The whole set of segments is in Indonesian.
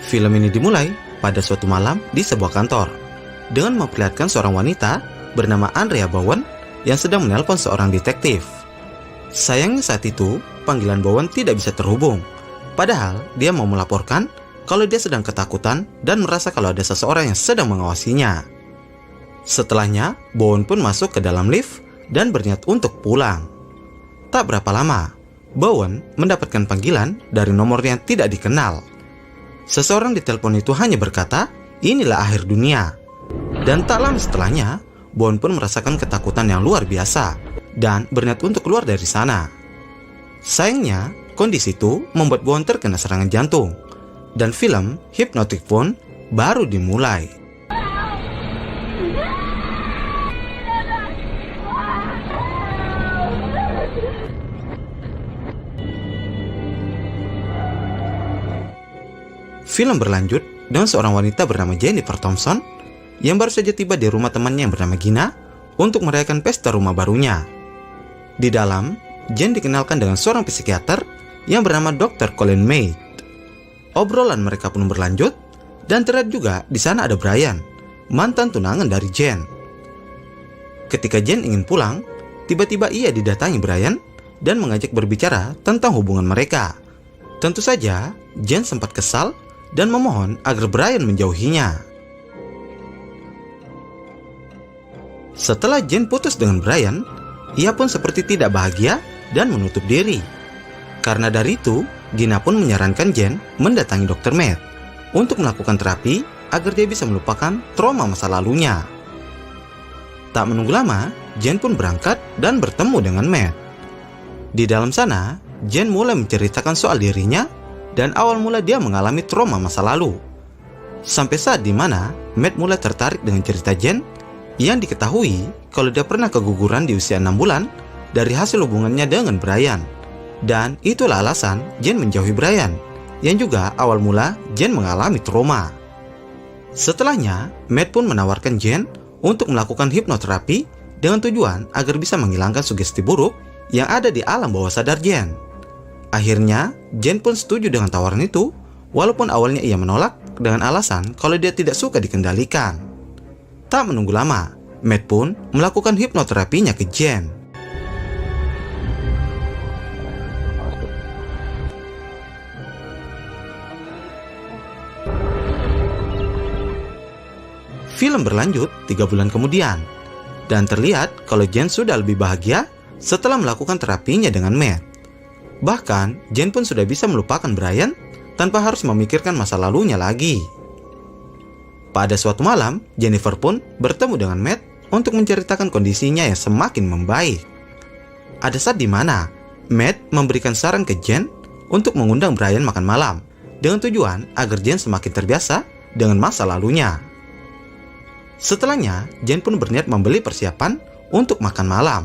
Film ini dimulai pada suatu malam di sebuah kantor dengan memperlihatkan seorang wanita bernama Andrea Bowen yang sedang menelpon seorang detektif. Sayangnya saat itu, panggilan Bowen tidak bisa terhubung. Padahal dia mau melaporkan kalau dia sedang ketakutan dan merasa kalau ada seseorang yang sedang mengawasinya. Setelahnya, Bowen pun masuk ke dalam lift dan berniat untuk pulang. Tak berapa lama, Bowen mendapatkan panggilan dari nomor yang tidak dikenal. Seseorang di telepon itu hanya berkata, "Inilah akhir dunia." Dan tak lama setelahnya, Bowen pun merasakan ketakutan yang luar biasa dan berniat untuk keluar dari sana. Sayangnya, kondisi itu membuat Bowen terkena serangan jantung dan film Hypnotic pun baru dimulai. Film berlanjut dengan seorang wanita bernama Jennifer Thompson yang baru saja tiba di rumah temannya yang bernama Gina untuk merayakan pesta rumah barunya. Di dalam, Jen dikenalkan dengan seorang psikiater yang bernama Dr. Colin May. Obrolan mereka pun berlanjut dan terlihat juga di sana ada Brian, mantan tunangan dari Jen. Ketika Jen ingin pulang, tiba-tiba ia didatangi Brian dan mengajak berbicara tentang hubungan mereka. Tentu saja, Jen sempat kesal dan memohon agar Brian menjauhinya. Setelah Jen putus dengan Brian, ia pun seperti tidak bahagia dan menutup diri. Karena dari itu, Gina pun menyarankan Jen mendatangi Dr. Matt untuk melakukan terapi agar dia bisa melupakan trauma masa lalunya. Tak menunggu lama, Jen pun berangkat dan bertemu dengan Matt. Di dalam sana, Jen mulai menceritakan soal dirinya dan awal mula dia mengalami trauma masa lalu. Sampai saat dimana Matt mulai tertarik dengan cerita Jen yang diketahui kalau dia pernah keguguran di usia 6 bulan dari hasil hubungannya dengan Brian. Dan itulah alasan Jen menjauhi Brian, yang juga awal mula Jen mengalami trauma. Setelahnya, Matt pun menawarkan Jen untuk melakukan hipnoterapi dengan tujuan agar bisa menghilangkan sugesti buruk yang ada di alam bawah sadar Jen. Akhirnya, Jen pun setuju dengan tawaran itu, walaupun awalnya ia menolak dengan alasan kalau dia tidak suka dikendalikan. Tak menunggu lama, Matt pun melakukan hipnoterapinya ke Jen. Film berlanjut 3 bulan kemudian, dan terlihat kalau Jen sudah lebih bahagia setelah melakukan terapinya dengan Matt. Bahkan, Jen pun sudah bisa melupakan Brian tanpa harus memikirkan masa lalunya lagi. Pada suatu malam, Jennifer pun bertemu dengan Matt untuk menceritakan kondisinya yang semakin membaik. Ada saat di mana Matt memberikan saran ke Jen untuk mengundang Brian makan malam dengan tujuan agar Jen semakin terbiasa dengan masa lalunya. Setelahnya, Jen pun berniat membeli persiapan untuk makan malam.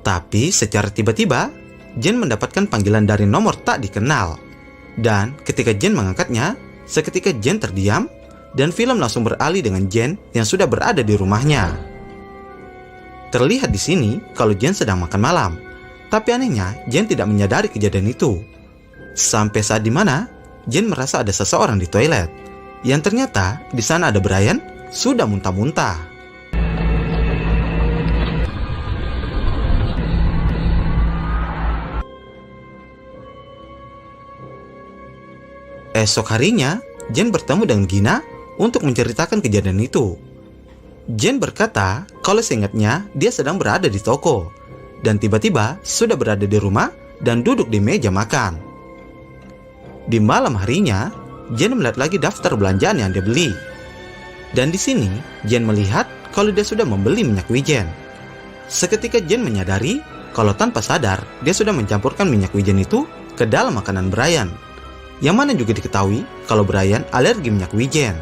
Tapi secara tiba-tiba, Jen mendapatkan panggilan dari nomor tak dikenal. Dan ketika Jen mengangkatnya, seketika Jen terdiam dan film langsung beralih dengan Jen yang sudah berada di rumahnya. Terlihat di sini kalau Jen sedang makan malam, tapi anehnya Jen tidak menyadari kejadian itu. Sampai saat dimana Jen merasa ada seseorang di toilet, yang ternyata di sana ada Brian sudah muntah-muntah. Esok harinya, Jen bertemu dengan Gina untuk menceritakan kejadian itu. Jen berkata kalau seingatnya dia sedang berada di toko dan tiba-tiba sudah berada di rumah dan duduk di meja makan. Di malam harinya, Jen melihat lagi daftar belanjaan yang dia beli. Dan di sini, Jen melihat kalau dia sudah membeli minyak wijen. Seketika Jen menyadari kalau tanpa sadar dia sudah mencampurkan minyak wijen itu ke dalam makanan Brian, yang mana juga diketahui kalau Brian alergi minyak wijen.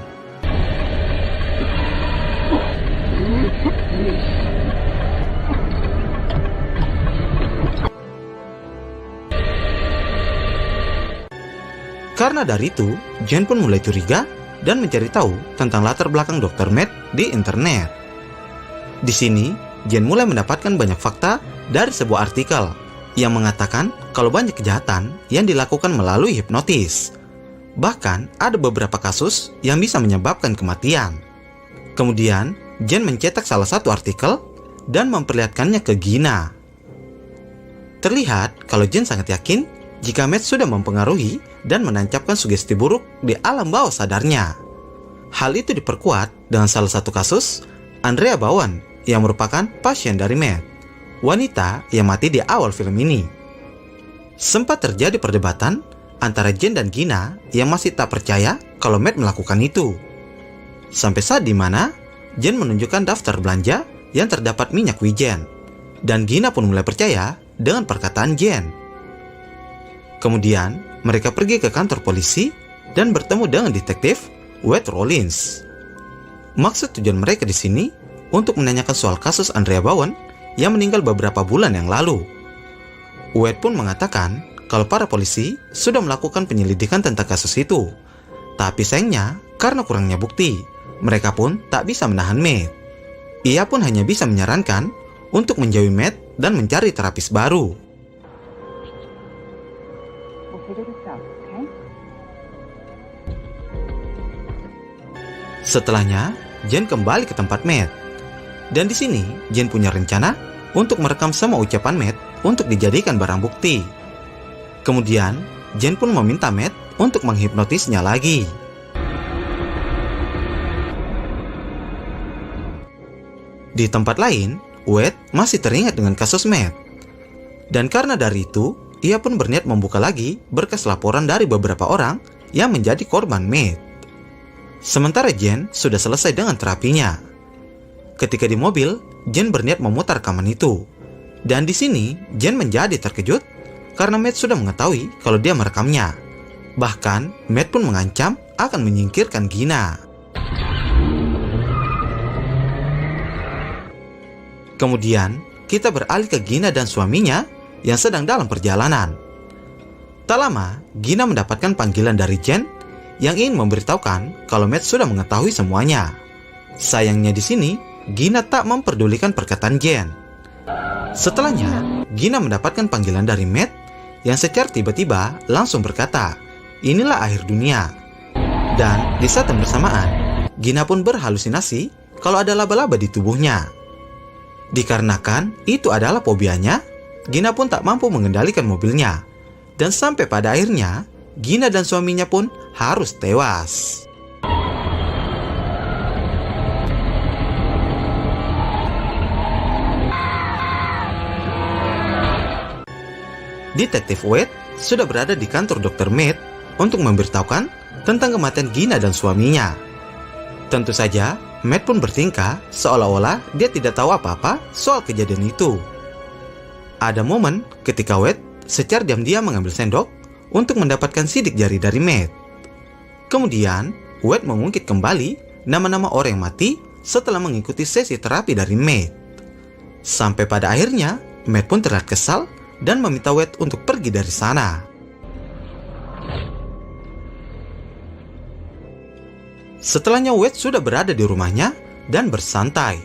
Karena dari itu, Jen pun mulai curiga dan mencari tahu tentang latar belakang Dr. Matt di internet. Di sini, Jen mulai mendapatkan banyak fakta dari sebuah artikel yang mengatakan kalau banyak kejahatan yang dilakukan melalui hipnotis. Bahkan ada beberapa kasus yang bisa menyebabkan kematian. Kemudian, Jen mencetak salah satu artikel dan memperlihatkannya ke Gina. Terlihat kalau Jen sangat yakin jika Matt sudah mempengaruhi dan menancapkan sugesti buruk di alam bawah sadarnya. Hal itu diperkuat dengan salah satu kasus Andrea Bowen yang merupakan pasien dari Matt, wanita yang mati di awal film ini. Sempat terjadi perdebatan antara Jen dan Gina yang masih tak percaya kalau Matt melakukan itu. Sampai saat dimana Jen menunjukkan daftar belanja yang terdapat minyak wijen, dan Gina pun mulai percaya dengan perkataan Jen. Kemudian mereka pergi ke kantor polisi dan bertemu dengan detektif Wade Rollins. Maksud tujuan mereka di sini untuk menanyakan soal kasus Andrea Bowen yang meninggal beberapa bulan yang lalu. Wade pun mengatakan kalau para polisi sudah melakukan penyelidikan tentang kasus itu, tapi sayangnya karena kurangnya bukti, mereka pun tak bisa menahan Matt. Ia pun hanya bisa menyarankan untuk menjauhi Matt dan mencari terapis baru. Setelahnya, Jen kembali ke tempat Matt. Dan di sini, Jen punya rencana untuk merekam semua ucapan Matt untuk dijadikan barang bukti. Kemudian, Jen pun meminta Matt untuk menghipnotisnya lagi. Di tempat lain, Wade masih teringat dengan kasus Matt. Dan karena dari itu, ia pun berniat membuka lagi berkas laporan dari beberapa orang yang menjadi korban Matt. Sementara Jen sudah selesai dengan terapinya. Ketika di mobil, Jen berniat memutar rekaman itu. Dan di sini, Jen menjadi terkejut karena Matt sudah mengetahui kalau dia merekamnya. Bahkan, Matt pun mengancam akan menyingkirkan Gina. Kemudian, kita beralih ke Gina dan suaminya yang sedang dalam perjalanan. Tak lama, Gina mendapatkan panggilan dari Jen yang ingin memberitahukan kalau Matt sudah mengetahui semuanya. Sayangnya di sini, Gina tak memperdulikan perkataan Jen. Setelahnya, Gina mendapatkan panggilan dari Matt yang secara tiba-tiba langsung berkata, "Inilah akhir dunia." Dan di saat yang bersamaan, Gina pun berhalusinasi kalau ada laba-laba di tubuhnya. Dikarenakan itu adalah fobianya, Gina pun tak mampu mengendalikan mobilnya. Dan sampai pada akhirnya, Gina dan suaminya pun harus tewas. Detektif Wade sudah berada di kantor Dr. Matt untuk memberitahukan tentang kematian Gina dan suaminya. Tentu saja, Matt pun bertingkah seolah-olah dia tidak tahu apa-apa soal kejadian itu. Ada momen ketika Wade secara diam-diam mengambil sendok untuk mendapatkan sidik jari dari Matt. Kemudian, Wade mengungkit kembali nama-nama orang yang mati setelah mengikuti sesi terapi dari Matt. Sampai pada akhirnya, Matt pun terlihat kesal dan meminta Wade untuk pergi dari sana. Setelahnya Wade sudah berada di rumahnya dan bersantai.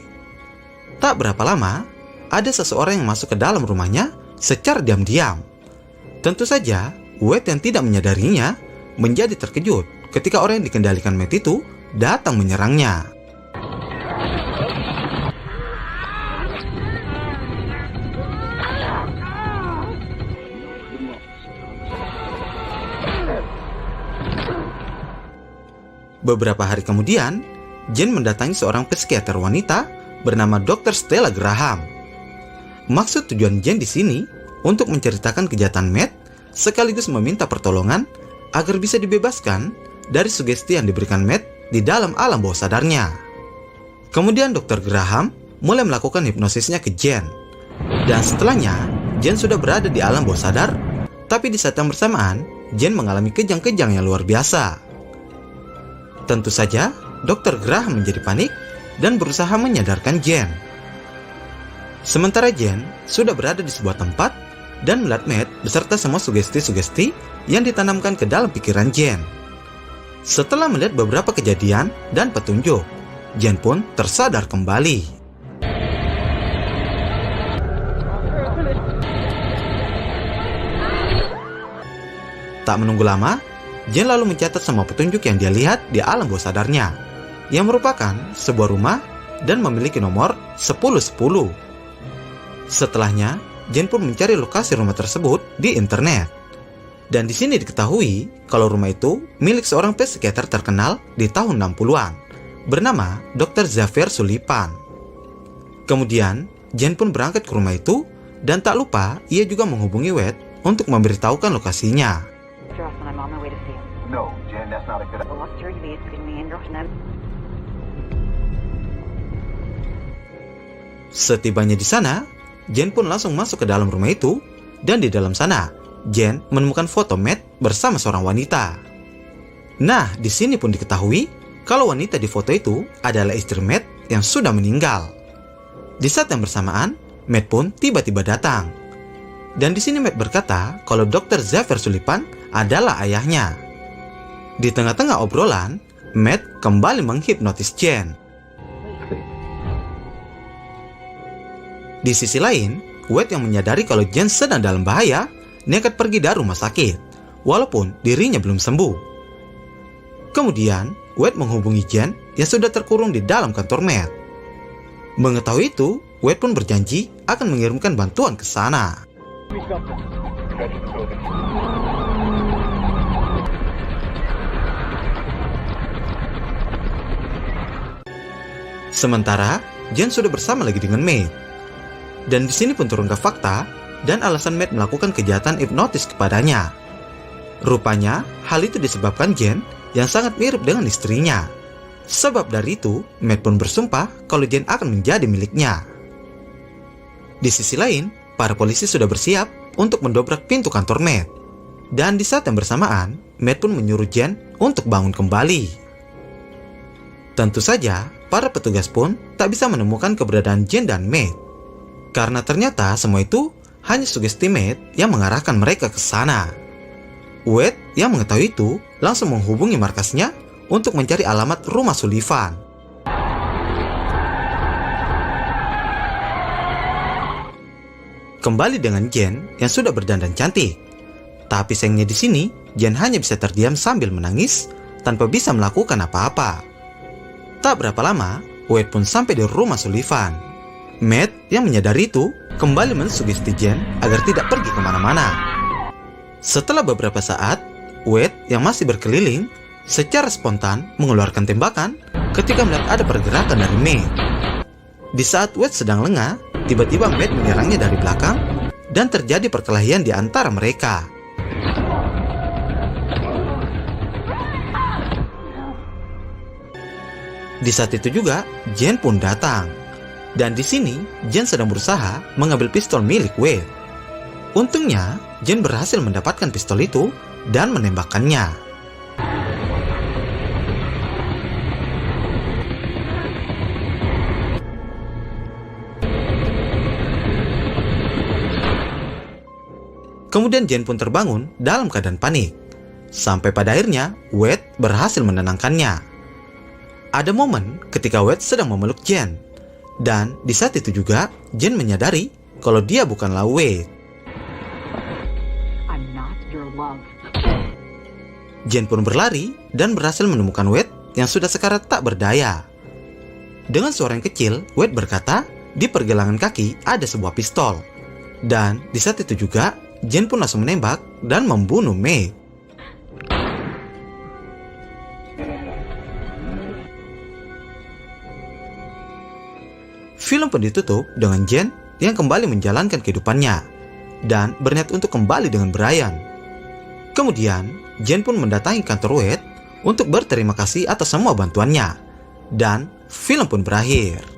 Tak berapa lama, ada seseorang yang masuk ke dalam rumahnya secara diam-diam. Tentu saja, Wade yang tidak menyadarinya menjadi terkejut ketika orang yang dikendalikan Matt itu datang menyerangnya. Beberapa hari kemudian, Jen mendatangi seorang psikiater wanita bernama Dr. Stella Graham. Maksud tujuan Jen di sini untuk menceritakan kejahatan Matt sekaligus meminta pertolongan agar bisa dibebaskan dari sugesti yang diberikan Matt di dalam alam bawah sadarnya. Kemudian Dr. Graham mulai melakukan hipnosisnya ke Jen. Dan setelahnya, Jen sudah berada di alam bawah sadar, tapi di saat yang bersamaan, Jen mengalami kejang-kejang yang luar biasa. Tentu saja, Dr. Graham menjadi panik dan berusaha menyadarkan Jen. Sementara Jen sudah berada di sebuah tempat dan melihat Matt beserta semua sugesti-sugesti yang ditanamkan ke dalam pikiran Jen. Setelah melihat beberapa kejadian dan petunjuk, Jen pun tersadar kembali. Tak menunggu lama, Jen lalu mencatat semua petunjuk yang dia lihat di alam bawah sadarnya, yang merupakan sebuah rumah dan memiliki nomor 1010. Setelahnya, Jen pun mencari lokasi rumah tersebut di internet. Dan di sini diketahui kalau rumah itu milik seorang psikiater terkenal di tahun 60-an, bernama Dr. Xavier Sullivan. Kemudian, Jen pun berangkat ke rumah itu, dan tak lupa ia juga menghubungi Wade untuk memberitahukan lokasinya. Setibanya di sana, Jen pun langsung masuk ke dalam rumah itu, dan di dalam sana, Jen menemukan foto Matt bersama seorang wanita. Nah, di sini pun diketahui kalau wanita di foto itu adalah istri Matt yang sudah meninggal. Di saat yang bersamaan, Matt pun tiba-tiba datang. Dan di sini Matt berkata kalau Dr. Xavier Sullivan adalah ayahnya. Di tengah-tengah obrolan, Matt kembali menghipnotis Jen. Di sisi lain, Wade yang menyadari kalau Jen sedang dalam bahaya, nekat pergi dari rumah sakit, walaupun dirinya belum sembuh. Kemudian, Wade menghubungi Jen yang sudah terkurung di dalam kantor Matt. Mengetahui itu, Wade pun berjanji akan mengirimkan bantuan ke sana. Sementara, Jen sudah bersama lagi dengan Matt. Dan di sini pun terungkap fakta dan alasan Matt melakukan kejahatan hipnotis kepadanya. Rupanya, hal itu disebabkan Jen yang sangat mirip dengan istrinya. Sebab dari itu, Matt pun bersumpah kalau Jen akan menjadi miliknya. Di sisi lain, para polisi sudah bersiap untuk mendobrak pintu kantor Matt. Dan di saat yang bersamaan, Matt pun menyuruh Jen untuk bangun kembali. Tentu saja, para petugas pun tak bisa menemukan keberadaan Jen dan Matt. Karena ternyata semua itu hanya sugesti Matt yang mengarahkan mereka ke sana. Wade yang mengetahui itu langsung menghubungi markasnya untuk mencari alamat rumah Sullivan. Kembali dengan Jen yang sudah berdandan cantik. Tapi sayangnya di sini, Jen hanya bisa terdiam sambil menangis tanpa bisa melakukan apa-apa. Tak berapa lama, Wade pun sampai di rumah Sullivan. Matt yang menyadari itu kembali mensugesti Jen agar tidak pergi kemana-mana. Setelah beberapa saat, Wade yang masih berkeliling secara spontan mengeluarkan tembakan ketika melihat ada pergerakan dari Matt. Di saat Wade sedang lengah, tiba-tiba Matt menyerangnya dari belakang dan terjadi perkelahian di antara mereka. Di saat itu juga, Jen pun datang. Dan di sini, Jen sedang berusaha mengambil pistol milik Wade. Untungnya, Jen berhasil mendapatkan pistol itu dan menembakkannya. Kemudian Jen pun terbangun dalam keadaan panik. Sampai pada akhirnya, Wade berhasil menenangkannya. Ada momen ketika Wade sedang memeluk Jen. Dan di saat itu juga, Jen menyadari kalau dia bukanlah Wade. Jen pun berlari dan berhasil menemukan Wade yang sudah sekarat tak berdaya. Dengan suara yang kecil, Wade berkata, di pergelangan kaki ada sebuah pistol. Dan di saat itu juga, Jen pun langsung menembak dan membunuh Matt. Film pun ditutup dengan Jen yang kembali menjalankan kehidupannya dan berniat untuk kembali dengan Brian. Kemudian, Jen pun mendatangi kantor Wade untuk berterima kasih atas semua bantuannya. Dan film pun berakhir.